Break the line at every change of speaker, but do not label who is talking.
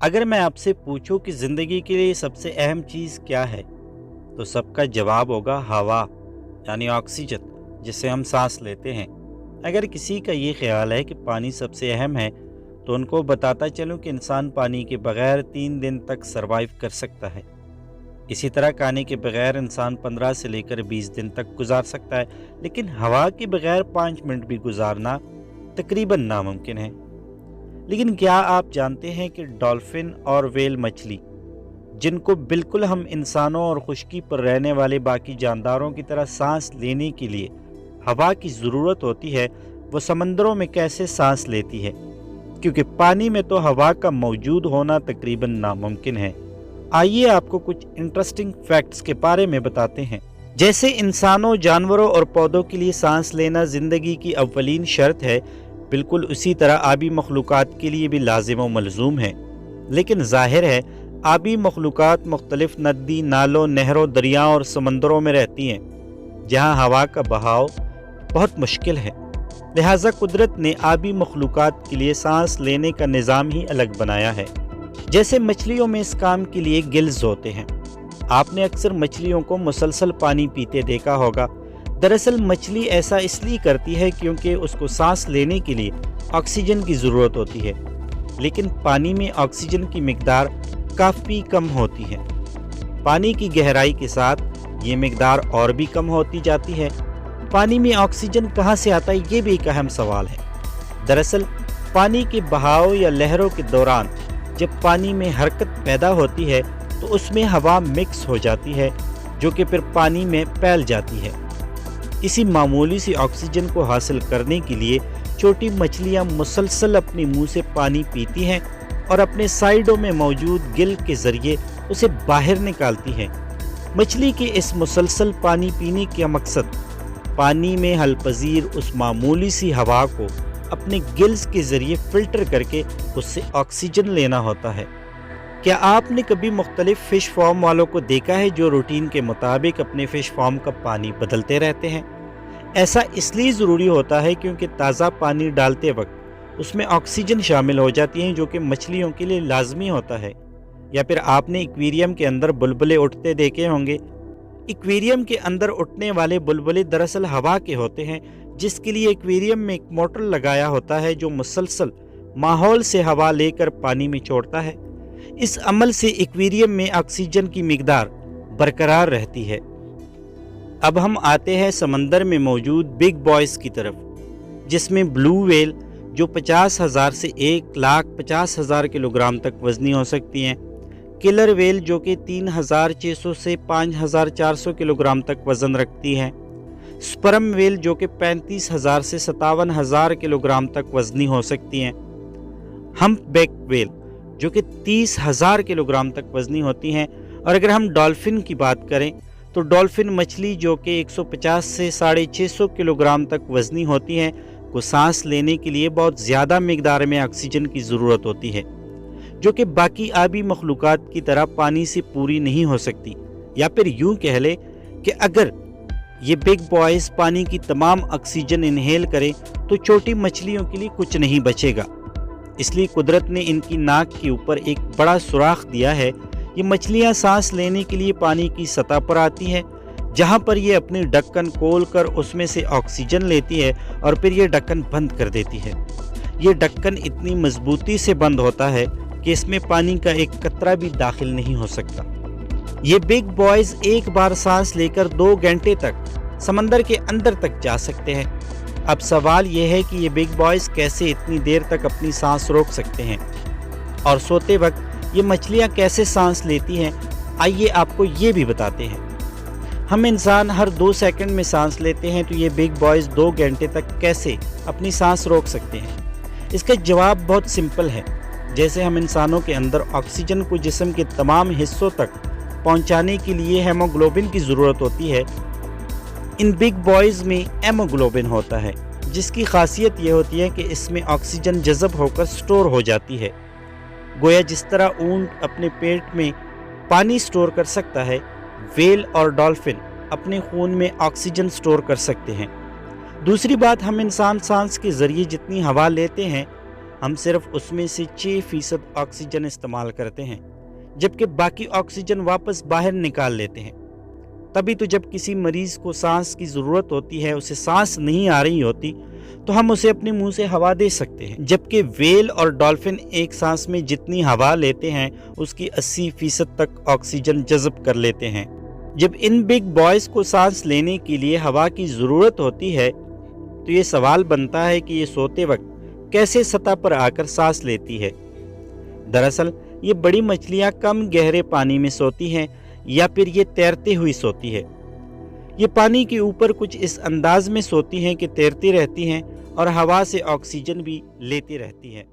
अगर मैं आपसे पूछूं कि ज़िंदगी के लिए सबसे अहम चीज़ क्या है, तो सबका जवाब होगा हवा, यानी ऑक्सीजन, जिसे हम सांस लेते हैं। अगर किसी का ये ख्याल है कि पानी सबसे अहम है, तो उनको बताता चलूं कि इंसान पानी के बगैर 3 दिन तक सरवाइव कर सकता है। इसी तरह खाने के बगैर इंसान 15 से लेकर 20 दिन तक गुजार सकता है, लेकिन हवा के बगैर 5 मिनट भी गुजारना तकरीबन नामुमकिन है। लेकिन क्या आप जानते हैं कि डॉल्फिन और व्हेल मछली, जिनको बिल्कुल हम इंसानों और खुश्की पर रहने वाले बाकी जानदारों की तरह सांस लेने के लिए हवा की ज़रूरत होती है, वो समंदरों में कैसे सांस लेती है? क्योंकि पानी में तो हवा का मौजूद होना तकरीबन नामुमकिन है। आइए आपको कुछ इंटरेस्टिंग फैक्ट्स के बारे में बताते हैं। जैसे इंसानों, जानवरों और पौधों के लिए सांस लेना ज़िंदगी की अव्वलीन शर्त है, बिल्कुल उसी तरह आबी मखलूक़ात के लिए भी लाजिम व मलजूम है। लेकिन ज़ाहिर है आबी मखलूक़ात मुख्तलिफ नदी, नालों, नहरों, दरियाओं और समंदरों में रहती हैं, जहाँ हवा का बहाव बहुत मुश्किल है। लिहाजा कुदरत ने आबी मखलूक़ात के लिए सांस लेने का निज़ाम ही अलग बनाया है। जैसे मछलियों में इस काम के लिए गिल्स होते हैं। आपने अक्सर मछलियों को मुसलसल पानी पीते देखा होगा। दरअसल मछली ऐसा इसलिए करती है क्योंकि उसको सांस लेने के लिए ऑक्सीजन की ज़रूरत होती है, लेकिन पानी में ऑक्सीजन की मिकदार काफ़ी कम होती है। पानी की गहराई के साथ ये मिकदार और भी कम होती जाती है। पानी में ऑक्सीजन कहाँ से आता है, ये भी एक अहम सवाल है। दरअसल पानी के बहाव या लहरों के दौरान जब पानी में हरकत पैदा होती है तो उसमें हवा मिक्स हो जाती है, जो कि फिर पानी में फैल जाती है। इसी मामूली सी ऑक्सीजन को हासिल करने के लिए छोटी मछलियाँ मुसलसल अपने मुंह से पानी पीती हैं और अपने साइडों में मौजूद गिल के ज़रिए उसे बाहर निकालती हैं। मछली के इस मुसलसल पानी पीने का मकसद पानी में हलपजीर उस मामूली सी हवा को अपने गिल्स के ज़रिए फ़िल्टर करके उससे ऑक्सीजन लेना होता है। क्या आपने कभी मुख्तलिफ फ़िश फार्म वालों को देखा है जो रूटीन के मुताबिक अपने फ़िश फार्म का पानी बदलते रहते हैं? ऐसा इसलिए ज़रूरी होता है क्योंकि ताज़ा पानी डालते वक्त उसमें ऑक्सीजन शामिल हो जाती हैं, जो कि मछलियों के लिए लाजमी होता है। या फिर आपने एक्वेरियम के अंदर बुलबुले उठते देखे होंगे। एक्वेरियम के अंदर उठने वाले बुलबुले दरअसल हवा के होते हैं, जिसके लिए एक्वेरियम में एक मोटर लगाया होता है जो मुसलसल माहौल से हवा लेकर पानी में छोड़ता है। इस अमल से एक्वेरियम में ऑक्सीजन की मिकदार बरकरार रहती है। अब हम आते हैं समंदर में मौजूद बिग बॉयज़ की तरफ, जिसमें ब्लू व्हेल जो 50,000 से 1,50,000 किलोग्राम तक वज़नी हो सकती हैं, किलर व्हेल जो कि 3,600 से 5,400 किलोग्राम तक वज़न रखती हैं, स्पर्म व्हेल जो कि 35,000 से 57,000 किलोग्राम तक वज़नी हो सकती हैं, हम्पबैक व्हेल जो कि 30,000 किलोग्राम तक वज़नी होती हैं। और अगर हम डॉल्फिन की बात करें तो डॉल्फिन मछली जो कि 150 से 650 किलोग्राम तक वज़नी होती हैं, को सांस लेने के लिए बहुत ज़्यादा मिकदार में ऑक्सीजन की ज़रूरत होती है, जो कि बाकी आबी मखलूक़ात की तरह पानी से पूरी नहीं हो सकती। या फिर यूँ कह ले कि अगर ये बिग बॉयज़ पानी की तमाम ऑक्सीजन इनहेल करें तो छोटी मछलियों के लिए कुछ नहीं बचेगा। इसलिए कुदरत ने इनकी नाक के ऊपर एक बड़ा सुराख दिया है। ये मछलियाँ सांस लेने के लिए पानी की सतह पर आती हैं, जहाँ पर ये अपनी ढक्कन खोल कर उसमें से ऑक्सीजन लेती है और फिर ये ढक्कन बंद कर देती है। ये ढक्कन इतनी मजबूती से बंद होता है कि इसमें पानी का एक कतरा भी दाखिल नहीं हो सकता। ये बिग बॉयज़ एक बार सांस लेकर 2 घंटे तक समंदर के अंदर तक जा सकते हैं। अब सवाल यह है कि ये बिग बॉयज़ कैसे इतनी देर तक अपनी सांस रोक सकते हैं, और सोते वक्त ये मछलियाँ कैसे सांस लेती हैं, आइए आपको ये भी बताते हैं। हम इंसान हर 2 सेकंड में सांस लेते हैं, तो ये बिग बॉयज़ 2 घंटे तक कैसे अपनी सांस रोक सकते हैं? इसका जवाब बहुत सिंपल है। जैसे हम इंसानों के अंदर ऑक्सीजन को जिस्म के तमाम हिस्सों तक पहुँचाने के लिए हेमोग्लोबिन की ज़रूरत होती है, इन बिग बॉयज़ में हेमोग्लोबिन होता है, जिसकी खासियत यह होती है कि इसमें ऑक्सीजन जज़ब होकर स्टोर हो जाती है। गोया जिस तरह ऊंट अपने पेट में पानी स्टोर कर सकता है, व्हेल और डॉल्फिन अपने खून में ऑक्सीजन स्टोर कर सकते हैं। दूसरी बात, हम इंसान सांस के ज़रिए जितनी हवा लेते हैं हम सिर्फ उसमें से 6% ऑक्सीजन इस्तेमाल करते हैं, जबकि बाकी ऑक्सीजन वापस बाहर निकाल लेते हैं। तभी तो जब किसी मरीज को सांस की ज़रूरत होती है, उसे सांस नहीं आ रही होती, तो हम उसे अपने मुंह से हवा दे सकते हैं, जबकि व्हेल और डॉल्फिन एक सांस में जितनी हवा लेते हैं उसकी 80% तक ऑक्सीजन जज़ब कर लेते हैं। जब इन बिग बॉयज़ को सांस लेने के लिए हवा की ज़रूरत होती है, तो ये सवाल बनता है कि ये सोते वक्त कैसे सतह पर आकर सांस लेती है। दरअसल ये बड़ी मछलियाँ कम गहरे पानी में सोती हैं, या फिर ये तैरते हुई सोती है। ये पानी के ऊपर कुछ इस अंदाज में सोती हैं कि तैरती रहती हैं और हवा से ऑक्सीजन भी लेती रहती हैं।